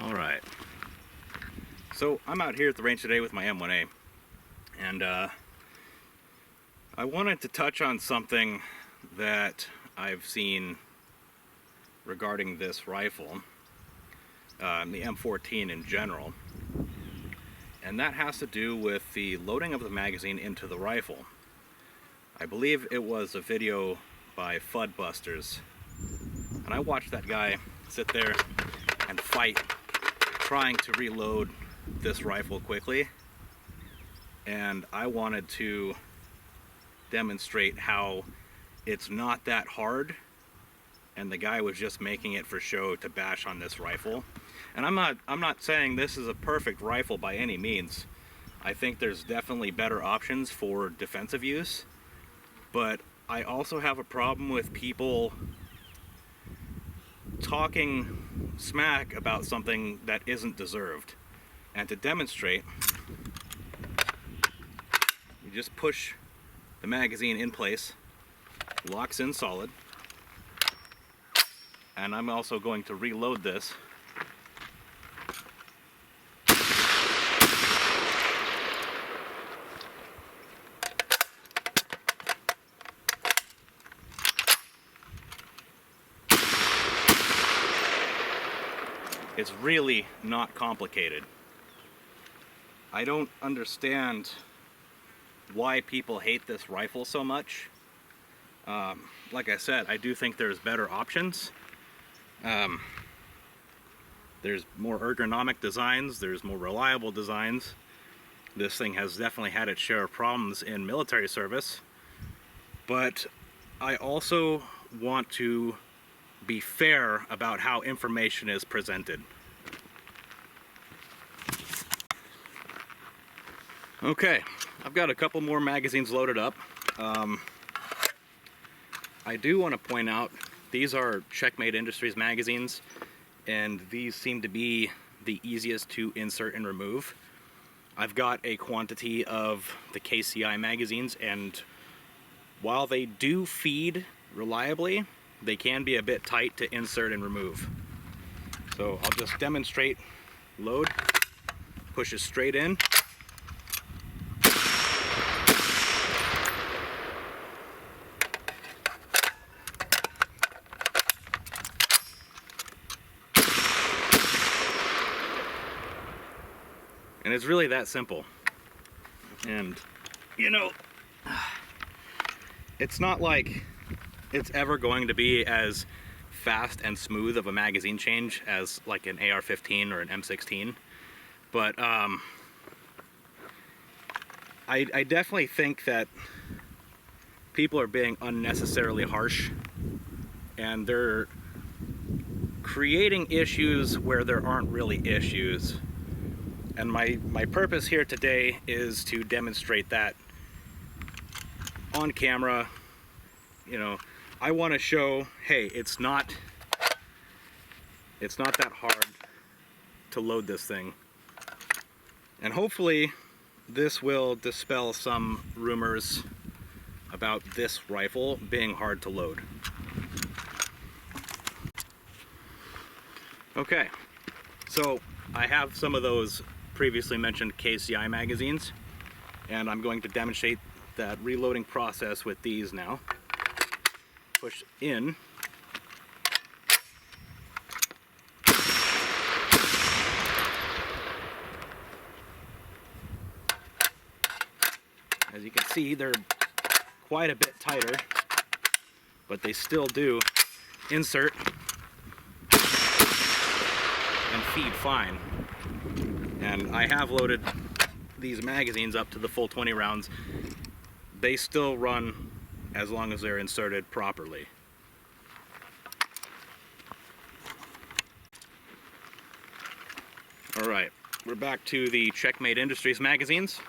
Alright, so I'm out here at the range today with my M1A, and I wanted to touch on something that I've seen regarding this rifle, the M14 in general, and that has to do with the loading of the magazine into the rifle. I believe it was a video by Fudd Busters, and I watched that guy sit there and fight trying to reload this rifle quickly, and I wanted to demonstrate how it's not that hard, and the guy was just making it for show to bash on this rifle. And I'm not saying this is a perfect rifle by any means. I think there's definitely better options for defensive use, but I also have a problem with people talking smack about something that isn't deserved. And to demonstrate, you just push the magazine in place, locks in solid, and I'm also going to reload this. It's really not complicated. I don't understand why people hate this rifle so much. Like I said, I do think there's better options. There's more ergonomic designs, there's more reliable designs. This thing has definitely had its share of problems in military service, but I also want to be fair about how information is presented. Okay, I've got a couple more magazines loaded up. I do want to point out these are Checkmate Industries magazines, and these seem to be the easiest to insert and remove. I've got a quantity of the KCI magazines, and while they do feed reliably, they can be a bit tight to insert and remove. So I'll just demonstrate. Load, pushes straight in. And it's really that simple. And, you know, it's not like it's ever going to be as fast and smooth of a magazine change as like an AR-15 or an M16, but I definitely think that people are being unnecessarily harsh, and they're creating issues where there aren't really issues. And my purpose here today is to demonstrate that on camera. You know, I want to show, hey, it's not that hard to load this thing. And hopefully this will dispel some rumors about this rifle being hard to load. Okay, so I have some of those previously mentioned KCI magazines, and I'm going to demonstrate that reloading process with these now. Push in. As you can see, they're quite a bit tighter, but they still do insert and feed fine. And I have loaded these magazines up to the full 20 rounds. They still run as long as they're inserted properly. Alright, we're back to the Checkmate Industries magazines.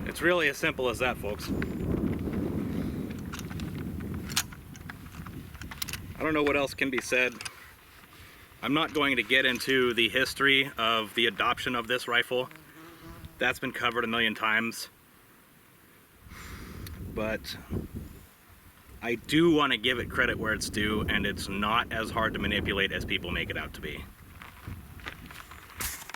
It's really as simple as that, folks. I don't know what else can be said. I'm not going to get into the history of the adoption of this rifle. That's been covered a million times. But I do want to give it credit where it's due, and it's not as hard to manipulate as people make it out to be.